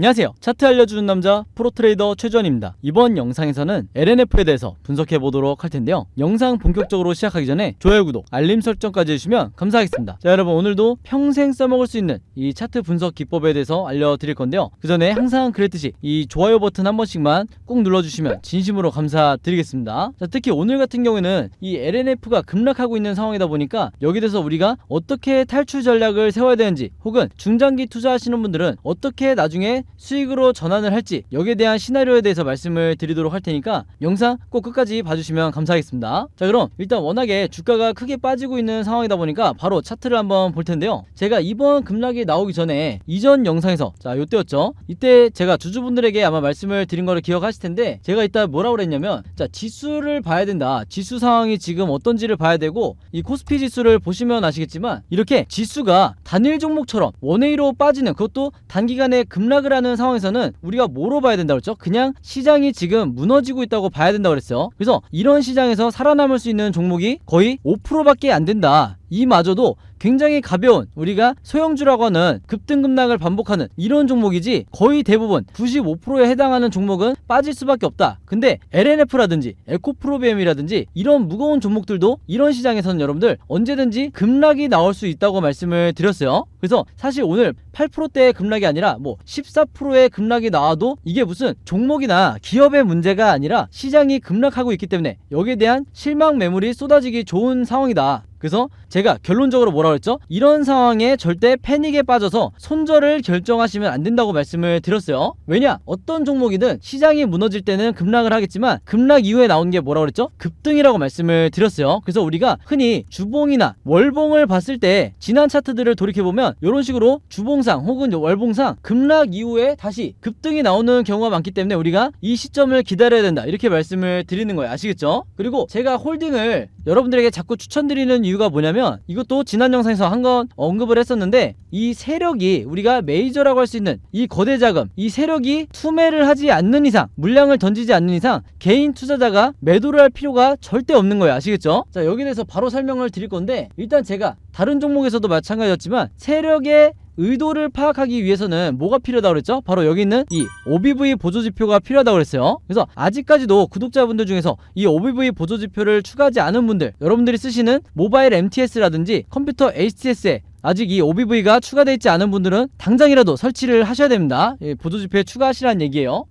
안녕하세요. 차트 알려주는 남자 프로트레이더 최주환입니다. 이번 영상에서는 LNF에 대해서 분석해보도록 할 텐데요. 영상 본격적으로 시작하기 전에 좋아요, 구독, 알림 설정까지 해주시면 감사하겠습니다. 자, 여러분, 오늘도 평생 써먹을 수 있는 이 차트 분석 기법에 대해서 알려드릴 건데요. 그 전에 항상 그랬듯이 이 좋아요 버튼 한 번씩만 꼭 눌러주시면 진심으로 감사드리겠습니다. 자, 특히 오늘 같은 경우에는 이 LNF가 급락하고 있는 상황이다 보니까 여기에 대해서 우리가 어떻게 탈출 전략을 세워야 되는지, 혹은 중장기 투자하시는 분들은 어떻게 나중에 수익으로 전환을 할지, 여기에 대한 시나리오에 대해서 말씀을 드리도록 할 테니까 영상 꼭 끝까지 봐주시면 감사하겠습니다. 자, 그럼 일단 워낙에 주가가 크게 빠지고 있는 상황이다 보니까 바로 차트를 한번 볼 텐데요. 제가 이번 급락이 나오기 전에 이전 영상에서, 자, 요때였죠. 이때 제가 주주분들에게 아마 말씀을 드린 거를 기억하실 텐데, 제가 이따 뭐라고 그랬냐면, 자, 지수를 봐야 된다. 지수 상황이 지금 어떤지를 봐야 되고, 이 코스피 지수를 보시면 아시겠지만 이렇게 지수가 단일 종목처럼 원웨이로 빠지는, 그것도 단기간에 급락을 하는 상황에서는 우리가 뭐로 봐야 된다고 했죠? 그냥 시장이 지금 무너지고 있다고 봐야 된다고 그랬어요. 그래서 이런 시장에서 살아남을 수 있는 종목이 거의 5%밖에 안 된다. 이마저도 굉장히 가벼운, 우리가 소형주라고 하는 급등급락을 반복하는 이런 종목이지, 거의 대부분 95%에 해당하는 종목은 빠질 수밖에 없다. 근데 LNF라든지 에코프로비엠이라든지 이런 무거운 종목들도 이런 시장에서는 여러분들 언제든지 급락이 나올 수 있다고 말씀을 드렸어요. 그래서 사실 오늘 8%대의 급락이 아니라 뭐 14%의 급락이 나와도 이게 무슨 종목이나 기업의 문제가 아니라 시장이 급락하고 있기 때문에 여기에 대한 실망 매물이 쏟아지기 좋은 상황이다. 그래서 제가 결론적으로 뭐라고 했죠? 이런 상황에 절대 패닉에 빠져서 손절을 결정하시면 안 된다고 말씀을 드렸어요. 왜냐? 어떤 종목이든 시장이 무너질 때는 급락을 하겠지만 급락 이후에 나온 게 뭐라고 그랬죠? 급등이라고 말씀을 드렸어요. 그래서 우리가 흔히 주봉이나 월봉을 봤을 때 지난 차트들을 돌이켜보면 이런 식으로 주봉상 혹은 월봉상 급락 이후에 다시 급등이 나오는 경우가 많기 때문에 우리가 이 시점을 기다려야 된다, 이렇게 말씀을 드리는 거예요. 아시겠죠? 그리고 제가 홀딩을 여러분들에게 자꾸 추천드리는 이유가 뭐냐면, 이것도 지난 영상에서 한번 언급을 했었는데, 이 세력이, 우리가 메이저라고 할 수 있는 이 거대 자금, 이 세력이 투매를 하지 않는 이상, 물량을 던지지 않는 이상 개인 투자자가 매도를 할 필요가 절대 없는 거예요. 아시겠죠? 자, 여기에 대해서 바로 설명을 드릴 건데, 일단 제가 다른 종목에서도 마찬가지였지만 세력의 의도를 파악하기 위해서는 뭐가 필요하다고 그랬죠? 바로 여기 있는 이 OBV 보조지표가 필요하다고 그랬어요. 그래서 아직까지도 구독자분들 중에서 이 OBV 보조지표를 추가하지 않은 분들, 여러분들이 쓰시는 모바일 MTS라든지 컴퓨터 HTS에 아직 이 OBV가 추가되어 있지 않은 분들은 당장이라도 설치를 하셔야 됩니다. 보조지표에 추가하시라는 얘기예요.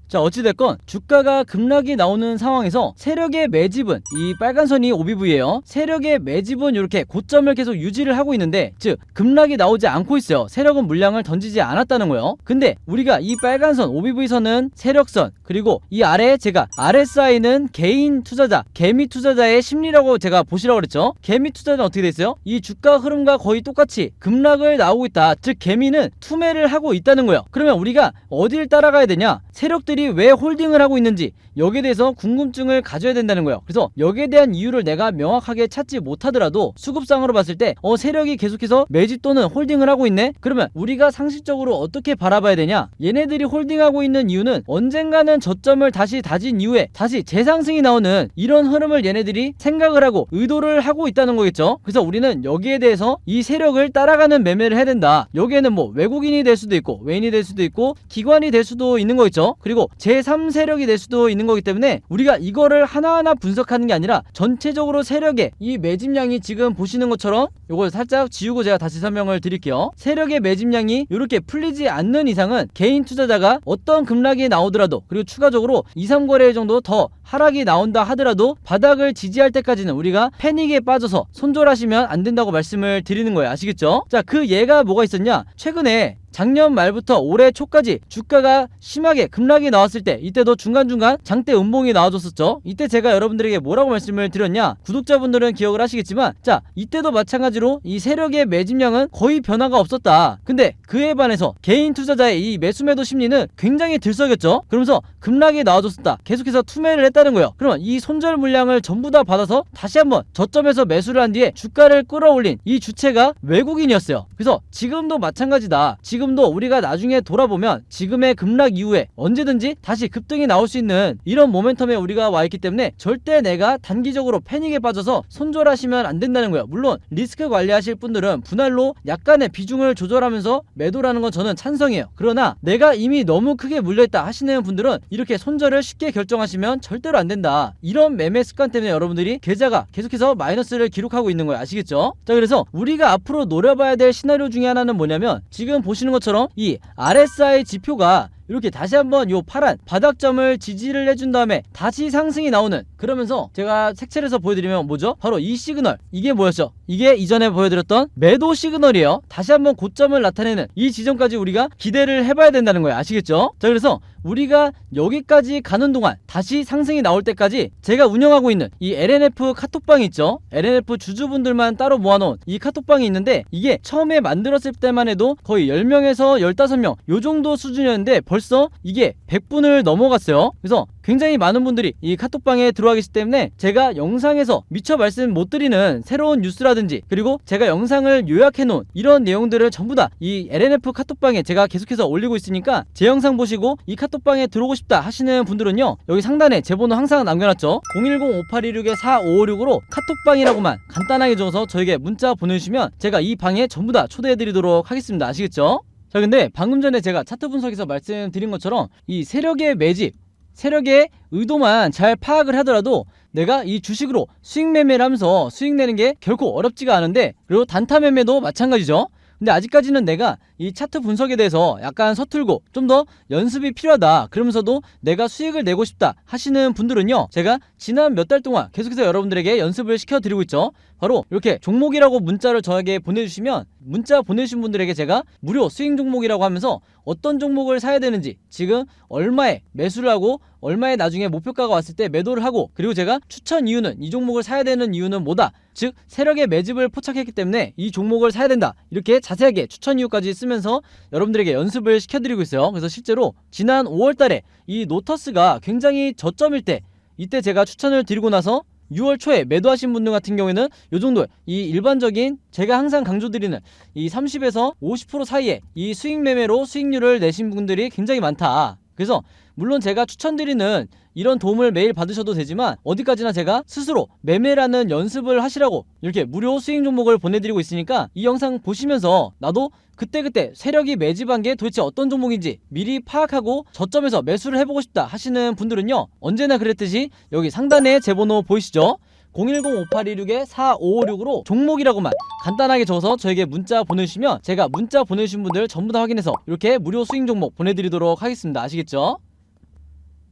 자, 어찌됐건 주가가 급락이 나오는 상황에서 세력의 매집은, 이 빨간 선이 OBV예요. 세력의 매집은 이렇게 고점을 계속 유지를 하고 있는데, 즉 급락이 나오지 않고 있어요. 세력은 물량을 던지지 않았다는 거예요. 근데 우리가 이 빨간 선 OBV선은 세력선, 그리고 이 아래에 제가 RSI는 개인 투자자, 개미 투자자의 심리라고 제가 보시라고 그랬죠. 개미 투자자는 어떻게 돼 있어요? 이 주가 흐름과 거의 똑같이 급락을 나오고 있다. 즉 개미는 투매를 하고 있다는 거예요. 그러면 우리가 어딜 따라가야 되냐? 세력들이 왜 홀딩을 하고 있는지 여기에 대해서 궁금증을 가져야 된다는 거예요. 그래서 여기에 대한 이유를 내가 명확하게 찾지 못하더라도 수급상으로 봤을 때 세력이 계속해서 매집 또는 홀딩을 하고 있네? 그러면 우리가 상식적으로 어떻게 바라봐야 되냐? 얘네들이 홀딩하고 있는 이유는 언젠가는 저점을 다시 다진 이후에 다시 재상승이 나오는 이런 흐름을 얘네들이 생각을 하고 의도를 하고 있다는 거겠죠. 그래서 우리는 여기에 대해서 이 세력을 따라가는 매매를 해야 된다. 여기에는 뭐 외국인이 될 수도 있고 외인이 될 수도 있고 기관이 될 수도 있는 거겠죠. 그리고 제3세력이 될 수도 있는 거기 때문에 우리가 이거를 하나하나 분석하는 게 아니라 전체적으로 세력의 이 매집량이 지금 보시는 것처럼, 이걸 살짝 지우고 제가 다시 설명을 드릴게요. 세력의 매집량이 이렇게 풀리지 않는 이상은 개인 투자자가 어떤 급락이 나오더라도, 그리고 추가적으로 2, 3거래일 정도 더 하락이 나온다 하더라도 바닥을 지지할 때까지는 우리가 패닉에 빠져서 손절하시면 안 된다고 말씀을 드리는 거예요. 아시겠죠? 자, 그 예가 뭐가 있었냐? 최근에 작년 말부터 올해 초까지 주가가 심하게 급락이 나왔을 때, 이때도 중간중간 장대 음봉이 나와줬었죠. 이때 제가 여러분들에게 뭐라고 말씀을 드렸냐? 구독자분들은 기억을 하시겠지만, 자, 이때도 마찬가지로 이 세력의 매집량은 거의 변화가 없었다. 근데 그에 반해서 개인 투자자의 이 매수매도 심리는 굉장히 들썩였죠. 그러면서 급락이 나와줬었다. 계속해서 투매를 했다는 거예요. 그러면 이 손절 물량을 전부 다 받아서 다시 한번 저점에서 매수를 한 뒤에 주가를 끌어올린 이 주체가 외국인이었어요. 그래서 지금도 마찬가지다. 지금 지금도 우리가 나중에 돌아보면 지금의 급락 이후에 언제든지 다시 급등이 나올 수 있는 이런 모멘텀에 우리가 와 있기 때문에 절대 내가 단기적으로 패닉에 빠져서 손절하시면 안 된다는 거예요. 물론 리스크 관리하실 분들은 분할로 약간의 비중을 조절하면서 매도라는 건 저는 찬성이에요. 그러나 내가 이미 너무 크게 물려있다 하시는 분들은 이렇게 손절을 쉽게 결정하시면 절대로 안 된다. 이런 매매 습관 때문에 여러분들이 계좌가 계속해서 마이너스를 기록하고 있는 거예요. 아시겠죠? 자, 그래서 우리가 앞으로 노려봐야 될 시나리오 중에 하나는 뭐냐면 지금 보시는 것처럼 이 RSI 지표가 이렇게 다시 한번 요 파란 바닥점을 지지를 해준 다음에 다시 상승이 나오는, 그러면서 제가 색칠해서 보여드리면 뭐죠? 바로 이 시그널, 이게 뭐였죠? 이게 이전에 보여드렸던 매도 시그널이에요. 다시 한번 고점을 나타내는 이 지점까지 우리가 기대를 해봐야 된다는 거예요. 아시겠죠? 자, 그래서 우리가 여기까지 가는 동안 다시 상승이 나올 때까지 제가 운영하고 있는 이 LNF 카톡방이 있죠. LNF 주주분들만 따로 모아놓은 이 카톡방이 있는데 이게 처음에 만들었을 때만 해도 거의 10명에서 15명 요 정도 수준이었는데 벌써 이게 100분을 넘어갔어요. 그래서 굉장히 많은 분들이 이 카톡방에 들어와 계시기 때문에 제가 영상에서 미처 말씀 못 드리는 새로운 뉴스라든지 그리고 제가 영상을 요약해 놓은 이런 내용들을 전부 다 이 LNF 카톡방에 제가 계속해서 올리고 있으니까 제 영상 보시고 이 카톡방에 들어오고 싶다 하시는 분들은요, 여기 상단에 제 번호 항상 남겨놨죠. 010-5826-4556으로 카톡방이라고만 간단하게 적어서 저에게 문자 보내주시면 제가 이 방에 전부 다 초대해드리도록 하겠습니다. 아시겠죠? 자, 근데 방금 전에 제가 차트 분석에서 말씀드린 것처럼 이 세력의 매집, 세력의 의도만 잘 파악을 하더라도 내가 이 주식으로 수익 매매를 하면서 수익 내는 게 결코 어렵지가 않은데, 그리고 단타 매매도 마찬가지죠. 근데 아직까지는 내가 이 차트 분석에 대해서 약간 서툴고 좀 더 연습이 필요하다, 그러면서도 내가 수익을 내고 싶다 하시는 분들은요, 제가 지난 몇 달 동안 계속해서 여러분들에게 연습을 시켜드리고 있죠. 바로 이렇게 종목이라고 문자를 저에게 보내주시면 문자 보내주신 분들에게 제가 무료 수익 종목이라고 하면서 어떤 종목을 사야 되는지, 지금 얼마에 매수를 하고 얼마에 나중에 목표가가 왔을 때 매도를 하고, 그리고 제가 추천 이유는 이 종목을 사야 되는 이유는 뭐다, 즉 세력의 매집을 포착했기 때문에 이 종목을 사야 된다, 이렇게 자세하게 추천 이유까지 쓰면서 여러분들에게 연습을 시켜드리고 있어요. 그래서 실제로 지난 5월달에 이 노터스가 굉장히 저점일 때, 이때 제가 추천을 드리고 나서 6월 초에 매도하신 분들 같은 경우에는 요 정도, 이 일반적인 제가 항상 강조드리는 이 30에서 50% 사이에 이 수익 매매로 수익률을 내신 분들이 굉장히 많다. 그래서 물론 제가 추천드리는 이런 도움을 매일 받으셔도 되지만 어디까지나 제가 스스로 매매라는 연습을 하시라고 이렇게 무료 수익 종목을 보내드리고 있으니까 이 영상 보시면서 나도 그때그때 세력이 매집한 게 도대체 어떤 종목인지 미리 파악하고 저점에서 매수를 해보고 싶다 하시는 분들은요, 언제나 그랬듯이 여기 상단에 제 번호 보이시죠? 010-5826-4556으로 종목이라고만 간단하게 적어서 저에게 문자 보내주시면 제가 문자 보내주신 분들 전부 다 확인해서 이렇게 무료 수익 종목 보내드리도록 하겠습니다. 아시겠죠?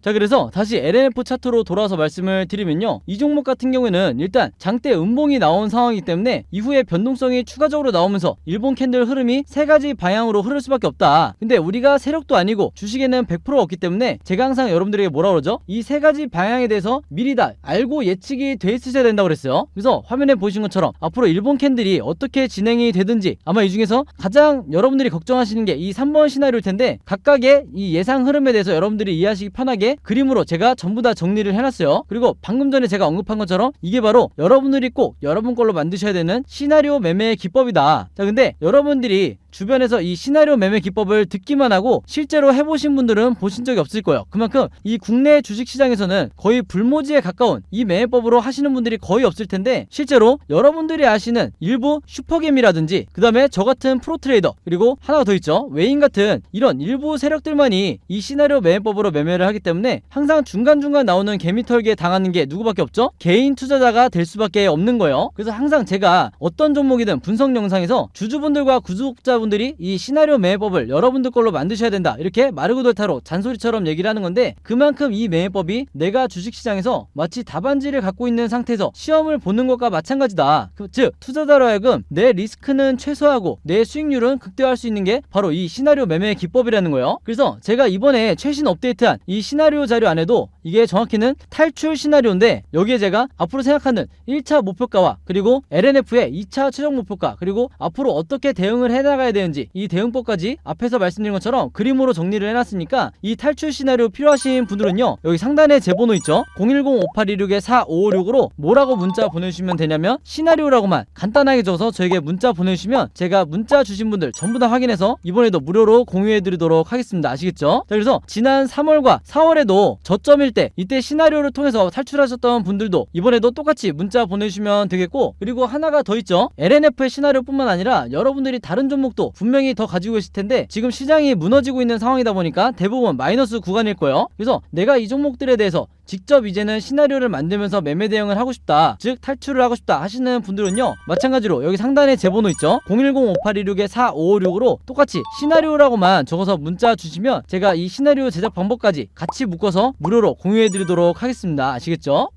자, 그래서 다시 LNF 차트로 돌아와서 말씀을 드리면요, 이 종목 같은 경우에는 일단 장대 음봉이 나온 상황이기 때문에 이후에 변동성이 추가적으로 나오면서 일본 캔들 흐름이 세 가지 방향으로 흐를 수밖에 없다. 근데 우리가 세력도 아니고 주식에는 100% 없기 때문에 제가 항상 여러분들에게 뭐라 그러죠? 이 세 가지 방향에 대해서 미리 다 알고 예측이 돼 있으셔야 된다고 그랬어요. 그래서 화면에 보이신 것처럼 앞으로 일본 캔들이 어떻게 진행이 되든지 아마 이 중에서 가장 여러분들이 걱정하시는 게 이 3번 시나리오일 텐데, 각각의 이 예상 흐름에 대해서 여러분들이 이해하시기 편하게 그림으로 제가 전부 다 정리를 해놨어요. 그리고 방금 전에 제가 언급한 것처럼 이게 바로 여러분들이 꼭 여러분 걸로 만드셔야 되는 시나리오 매매의 기법이다. 자, 근데 여러분들이 주변에서 이 시나리오 매매 기법을 듣기만 하고 실제로 해보신 분들은 보신 적이 없을 거예요. 그만큼 이 국내 주식시장에서는 거의 불모지에 가까운 이 매매법으로 하시는 분들이 거의 없을 텐데, 실제로 여러분들이 아시는 일부 슈퍼겜이라든지 그 다음에 저 같은 프로트레이더, 그리고 하나가 더 있죠, 외인 같은 이런 일부 세력들만이 이 시나리오 매매법으로 매매를 하기 때문에 항상 중간중간 나오는 개미털기에 당하는 게 누구밖에 없죠? 개인 투자자가 될 수밖에 없는 거예요. 그래서 항상 제가 어떤 종목이든 분석 영상에서 주주분들과 구독자 분들이 이 시나리오 매매법을 여러분들 걸로 만드셔야 된다, 이렇게 마르고 덜타로 잔소리처럼 얘기를 하는 건데, 그만큼 이 매매법이 내가 주식시장에서 마치 답안지를 갖고 있는 상태에서 시험을 보는 것과 마찬가지다. 즉 투자자로 하여금 내 리스크는 최소화하고 내 수익률은 극대화할 수 있는 게 바로 이 시나리오 매매 기법이라는 거예요. 그래서 제가 이번에 최신 업데이트한 이 시나리오 자료 안에도 이게 정확히는 탈출 시나리오인데, 여기에 제가 앞으로 생각하는 1차 목표가와 그리고 LNF의 2차 최종 목표가, 그리고 앞으로 어떻게 대응을 해나가야 사야 되는지 이 대응법까지 앞에서 말씀드린 것처럼 그림으로 정리를 해놨으니까 이 탈출 시나리오 필요하신 분들은요, 여기 상단에 제 번호 있죠? 010-5826-4556으로 뭐라고 문자 보내주시면 되냐면 시나리오라고만 간단하게 적어서 저에게 문자 보내주시면 제가 문자 주신 분들 전부 다 확인해서 이번에도 무료로 공유해드리도록 하겠습니다. 아시겠죠? 자, 그래서 지난 3월과 4월에도 저점일 때 이때 시나리오를 통해서 탈출하셨던 분들도 이번에도 똑같이 문자 보내주시면 되겠고, 그리고 하나가 더 있죠. LNF의 시나리오 뿐만 아니라 여러분들이 다른 종목도 분명히 더 가지고 계실 텐데 지금 시장이 무너지고 있는 상황이다 보니까 대부분 마이너스 구간일 거예요. 그래서 내가 이 종목들에 대해서 직접 이제는 시나리오를 만들면서 매매 대응을 하고 싶다, 즉 탈출을 하고 싶다 하시는 분들은요, 마찬가지로 여기 상단에 제 번호 있죠? 010-5826-4556으로 똑같이 시나리오라고만 적어서 문자 주시면 제가 이 시나리오 제작 방법까지 같이 묶어서 무료로 공유해드리도록 하겠습니다. 아시겠죠?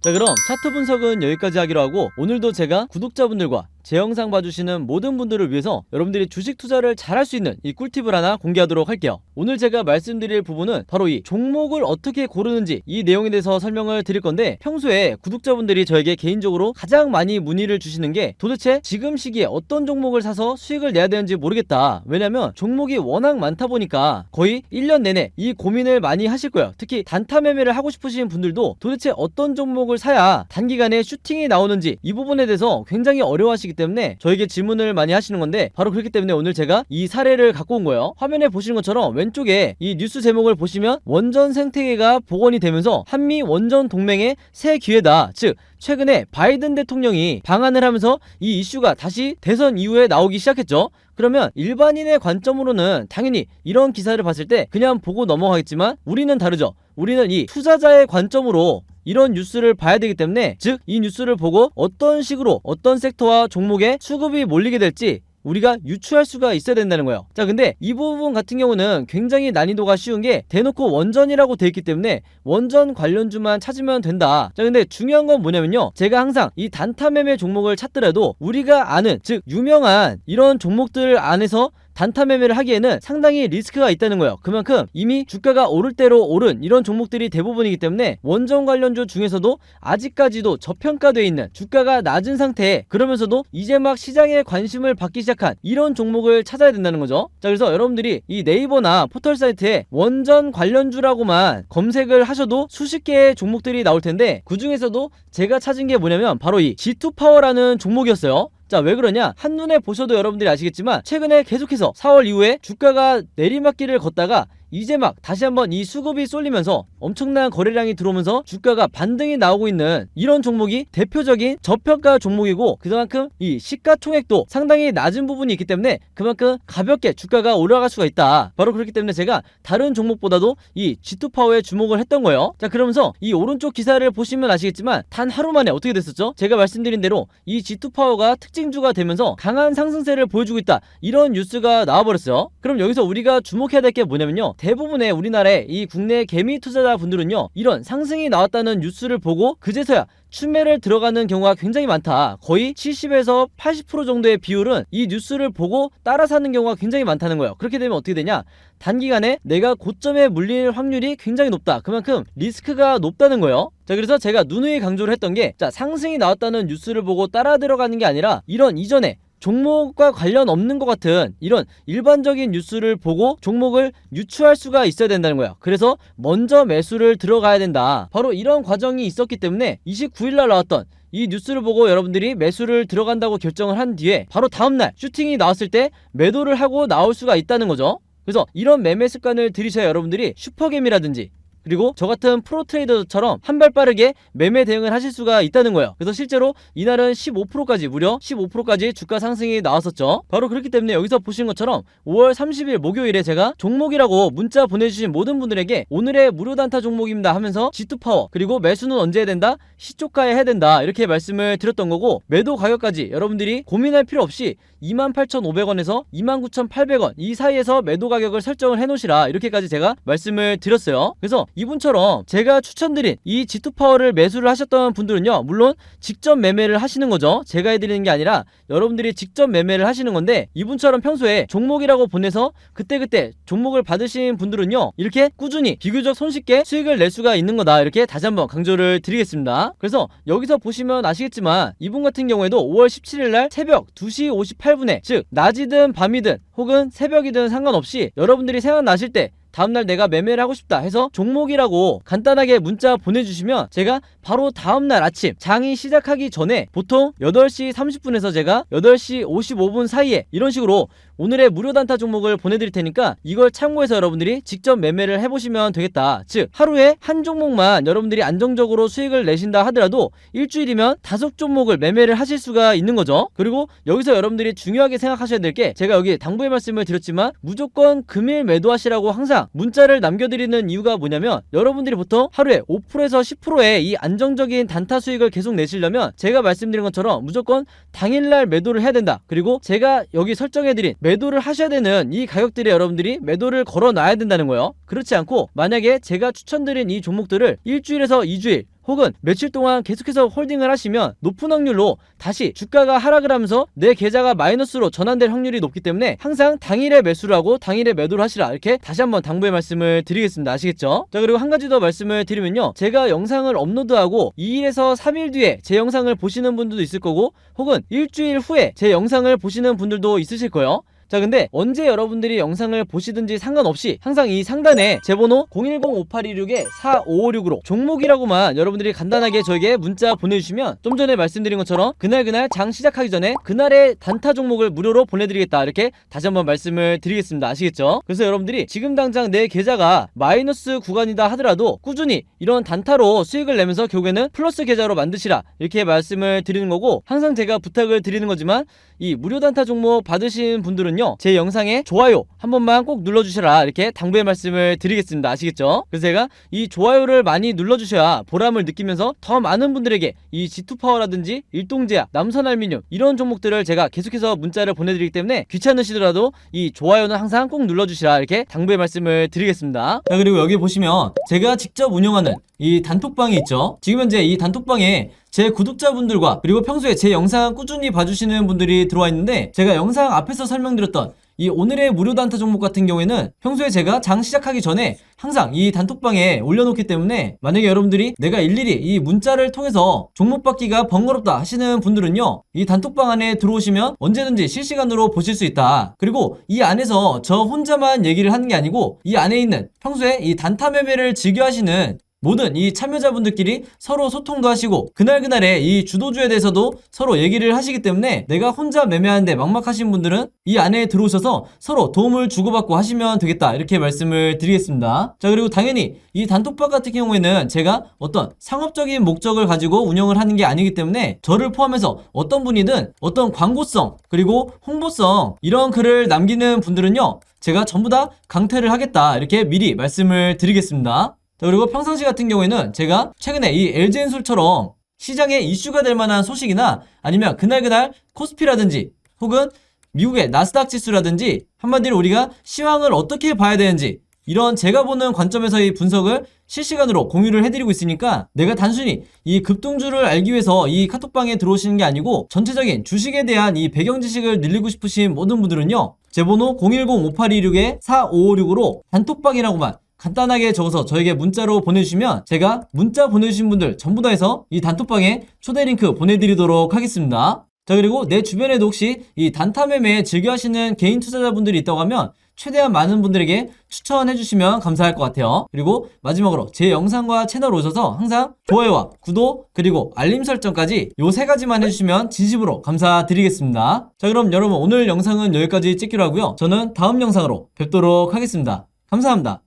자, 그럼 차트 분석은 여기까지 하기로 하고, 오늘도 제가 구독자분들과 제 영상 봐주시는 모든 분들을 위해서 여러분들이 주식 투자를 잘할 수 있는 이 꿀팁을 하나 공개하도록 할게요. 오늘 제가 말씀드릴 부분은 바로 이 종목을 어떻게 고르는지 이 내용에 대해서 설명을 드릴 건데, 평소에 구독자분들이 저에게 개인적으로 가장 많이 문의를 주시는 게 도대체 지금 시기에 어떤 종목을 사서 수익을 내야 되는지 모르겠다. 왜냐면 종목이 워낙 많다 보니까 거의 1년 내내 이 고민을 많이 하실 거예요. 특히 단타 매매를 하고 싶으신 분들도 도대체 어떤 종목을 사야 단기간에 슈팅이 나오는지 이 부분에 대해서 굉장히 어려워하시기 때문에 저에게 질문을 많이 하시는 건데, 바로 그렇기 때문에 오늘 제가 이 사례를 갖고 온 거예요. 화면에 보시는 것처럼 왼쪽에 이 뉴스 제목을 보시면 원전 생태계가 복원이 되면서 한미 원전 동맹의 새 기회다, 즉 최근에 바이든 대통령이 방한을 하면서 이 이슈가 다시 대선 이후에 나오기 시작했죠. 그러면 일반인의 관점으로는 당연히 이런 기사를 봤을 때 그냥 보고 넘어가겠지만 우리는 다르죠. 우리는 이 투자자의 관점으로 이런 뉴스를 봐야 되기 때문에, 즉 이 뉴스를 보고 어떤 식으로 어떤 섹터와 종목에 수급이 몰리게 될지 우리가 유추할 수가 있어야 된다는 거예요. 자, 근데 이 부분 같은 경우는 굉장히 난이도가 쉬운 게 대놓고 원전이라고 돼 있기 때문에 원전 관련주만 찾으면 된다. 자, 근데 중요한 건 뭐냐면요, 제가 항상 이 단타 매매 종목을 찾더라도 우리가 아는, 즉 유명한 이런 종목들 안에서 단타 매매를 하기에는 상당히 리스크가 있다는 거예요. 그만큼 이미 주가가 오를 대로 오른 이런 종목들이 대부분이기 때문에 원전 관련주 중에서도 아직까지도 저평가되어 있는 주가가 낮은 상태에, 그러면서도 이제 막 시장에 관심을 받기 시작한 이런 종목을 찾아야 된다는 거죠. 자, 그래서 여러분들이 이 네이버나 포털 사이트에 원전 관련주라고만 검색을 하셔도 수십 개의 종목들이 나올 텐데, 그 중에서도 제가 찾은 게 뭐냐면 바로 이 G2파워라는 종목이었어요. 자, 왜 그러냐? 한눈에 보셔도 여러분들이 아시겠지만 최근에 계속해서 4월 이후에 주가가 내리막길을 걷다가 이제 막 다시 한번 이 수급이 쏠리면서 엄청난 거래량이 들어오면서 주가가 반등이 나오고 있는 이런 종목이 대표적인 저평가 종목이고, 그만큼 이 시가총액도 상당히 낮은 부분이 있기 때문에 그만큼 가볍게 주가가 올라갈 수가 있다. 바로 그렇기 때문에 제가 다른 종목보다도 이 G2파워에 주목을 했던 거예요. 자, 그러면서 이 오른쪽 기사를 보시면 아시겠지만 단 하루 만에 어떻게 됐었죠? 제가 말씀드린 대로 이 G2파워가 특징주가 되면서 강한 상승세를 보여주고 있다, 이런 뉴스가 나와버렸어요. 그럼 여기서 우리가 주목해야 될 게 뭐냐면요, 대부분의 우리나라의 이 국내 개미 투자자분들은요, 이런 상승이 나왔다는 뉴스를 보고 그제서야 추매를 들어가는 경우가 굉장히 많다. 거의 70에서 80% 정도의 비율은 이 뉴스를 보고 따라 사는 경우가 굉장히 많다는 거예요. 그렇게 되면 어떻게 되냐? 단기간에 내가 고점에 물릴 확률이 굉장히 높다. 그만큼 리스크가 높다는 거예요. 자, 그래서 제가 누누이 강조를 했던 게, 자, 상승이 나왔다는 뉴스를 보고 따라 들어가는 게 아니라 이런 이전에 종목과 관련 없는 것 같은 이런 일반적인 뉴스를 보고 종목을 유추할 수가 있어야 된다는 거야. 그래서 먼저 매수를 들어가야 된다. 바로 이런 과정이 있었기 때문에 29일날 나왔던 이 뉴스를 보고 여러분들이 매수를 들어간다고 결정을 한 뒤에 바로 다음날 슈팅이 나왔을 때 매도를 하고 나올 수가 있다는 거죠. 그래서 이런 매매 습관을 들이셔야 여러분들이 슈퍼겜이라든지 그리고 저같은 프로트레이더처럼 한 발 빠르게 매매 대응을 하실 수가 있다는 거예요. 그래서 실제로 이날은 15%까지 무려 15%까지 주가 상승이 나왔었죠. 바로 그렇기 때문에 여기서 보시는 것처럼 5월 30일 목요일에 제가 종목이라고 문자 보내주신 모든 분들에게 오늘의 무료 단타 종목입니다 하면서 G2파워, 그리고 매수는 언제 해야 된다? 시초가에 해야 된다, 이렇게 말씀을 드렸던 거고, 매도 가격까지 여러분들이 고민할 필요 없이 28,500원에서 29,800원 이 사이에서 매도 가격을 설정을 해놓으시라, 이렇게까지 제가 말씀을 드렸어요. 그래서 이분처럼 제가 추천드린 이 G2파워를 매수를 하셨던 분들은요, 물론 직접 매매를 하시는 거죠. 제가 해드리는 게 아니라 여러분들이 직접 매매를 하시는 건데, 이분처럼 평소에 종목이라고 보내서 그때그때 종목을 받으신 분들은요, 이렇게 꾸준히 비교적 손쉽게 수익을 낼 수가 있는 거다, 이렇게 다시 한번 강조를 드리겠습니다. 그래서 여기서 보시면 아시겠지만 이분 같은 경우에도 5월 17일날 새벽 2시 58분에, 즉 낮이든 밤이든 혹은 새벽이든 상관없이 여러분들이 생각나실 때 다음날 내가 매매를 하고 싶다 해서 종목이라고 간단하게 문자 보내주시면 제가 바로 다음날 아침 장이 시작하기 전에 보통 8시 30분에서 제가 8시 55분 사이에 이런 식으로 오늘의 무료 단타 종목을 보내드릴 테니까 이걸 참고해서 여러분들이 직접 매매를 해보시면 되겠다. 즉 하루에 한 종목만 여러분들이 안정적으로 수익을 내신다 하더라도 일주일이면 5종목을 매매를 하실 수가 있는 거죠. 그리고 여기서 여러분들이 중요하게 생각하셔야 될 게, 제가 여기 당부의 말씀을 드렸지만 무조건 금일 매도하시라고 항상 문자를 남겨드리는 이유가 뭐냐면, 여러분들이 보통 하루에 5%에서 10%의 이 안정적인 단타 수익을 계속 내시려면 제가 말씀드린 것처럼 무조건 당일날 매도를 해야 된다. 그리고 제가 여기 설정해드린 매도를 하셔야 되는 이 가격들에 여러분들이 매도를 걸어 놔야 된다는 거예요. 그렇지 않고 만약에 제가 추천드린 이 종목들을 일주일에서 2주일 혹은 며칠 동안 계속해서 홀딩을 하시면 높은 확률로 다시 주가가 하락을 하면서 내 계좌가 마이너스로 전환될 확률이 높기 때문에 항상 당일에 매수를 하고 당일에 매도를 하시라, 이렇게 다시 한번 당부의 말씀을 드리겠습니다. 아시겠죠? 자, 그리고 한 가지 더 말씀을 드리면요, 제가 영상을 업로드하고 2일에서 3일 뒤에 제 영상을 보시는 분들도 있을 거고 혹은 일주일 후에 제 영상을 보시는 분들도 있으실 거예요. 자, 근데 언제 여러분들이 영상을 보시든지 상관없이 항상 이 상단에 제 번호 010-5826-4556으로 종목이라고만 여러분들이 간단하게 저에게 문자 보내주시면 좀 전에 말씀드린 것처럼 그날 장 시작하기 전에 그날의 단타 종목을 무료로 보내드리겠다, 이렇게 다시 한번 말씀을 드리겠습니다. 아시겠죠? 그래서 여러분들이 지금 당장 내 계좌가 마이너스 구간이다 하더라도 꾸준히 이런 단타로 수익을 내면서 결국에는 플러스 계좌로 만드시라, 이렇게 말씀을 드리는 거고, 항상 제가 부탁을 드리는 거지만 이 무료 단타 종목 받으신 분들은요, 제 영상에 좋아요 한 번만 꼭 눌러주시라, 이렇게 당부의 말씀을 드리겠습니다. 아시겠죠? 그래서 제가 이 좋아요를 많이 눌러주셔야 보람을 느끼면서 더 많은 분들에게 이 G2파워라든지 일동제약, 남선알미늄 이런 종목들을 제가 계속해서 문자를 보내드리기 때문에 귀찮으시더라도 이 좋아요는 항상 꼭 눌러주시라, 이렇게 당부의 말씀을 드리겠습니다. 자, 그리고 여기 보시면 제가 직접 운영하는 이 단톡방이 있죠. 지금 현재 이 단톡방에 제 구독자분들과 그리고 평소에 제 영상 꾸준히 봐주시는 분들이 들어와 있는데, 제가 영상 앞에서 설명드렸던 이 오늘의 무료 단타 종목 같은 경우에는 평소에 제가 장 시작하기 전에 항상 이 단톡방에 올려놓기 때문에 만약에 여러분들이 내가 일일이 이 문자를 통해서 종목 받기가 번거롭다 하시는 분들은요, 이 단톡방 안에 들어오시면 언제든지 실시간으로 보실 수 있다. 그리고 이 안에서 저 혼자만 얘기를 하는 게 아니고 이 안에 있는 평소에 이 단타 매매를 즐겨 하시는 모든 이 참여자분들끼리 서로 소통도 하시고 그날그날의 이 주도주에 대해서도 서로 얘기를 하시기 때문에 내가 혼자 매매하는데 막막하신 분들은 이 안에 들어오셔서 서로 도움을 주고받고 하시면 되겠다, 이렇게 말씀을 드리겠습니다. 자, 그리고 당연히 이 단톡방 같은 경우에는 제가 어떤 상업적인 목적을 가지고 운영을 하는 게 아니기 때문에 저를 포함해서 어떤 분이든 어떤 광고성 그리고 홍보성 이런 글을 남기는 분들은요, 제가 전부 다 강퇴를 하겠다, 이렇게 미리 말씀을 드리겠습니다. 자, 그리고 평상시 같은 경우에는 제가 최근에 이 LG엔솔처럼 시장에 이슈가 될 만한 소식이나 아니면 그날 코스피라든지 혹은 미국의 나스닥 지수라든지 한마디로 우리가 시황을 어떻게 봐야 되는지 이런 제가 보는 관점에서의 분석을 실시간으로 공유를 해드리고 있으니까 내가 단순히 이 급등주를 알기 위해서 이 카톡방에 들어오시는 게 아니고 전체적인 주식에 대한 이 배경 지식을 늘리고 싶으신 모든 분들은요, 제 번호 010-5826-4556으로 단톡방이라고만 간단하게 적어서 저에게 문자로 보내주시면 제가 문자 보내주신 분들 전부 다 해서 이 단톡방에 초대 링크 보내드리도록 하겠습니다. 자, 그리고 내 주변에도 혹시 이 단타 매매 즐겨 하시는 개인 투자자분들이 있다고 하면 최대한 많은 분들에게 추천해 주시면 감사할 것 같아요. 그리고 마지막으로 제 영상과 채널 오셔서 항상 좋아요와 구독 그리고 알림 설정까지 요 3가지만 해주시면 진심으로 감사드리겠습니다. 자, 그럼 여러분 오늘 영상은 여기까지 찍기로 하고요. 저는 다음 영상으로 뵙도록 하겠습니다. 감사합니다.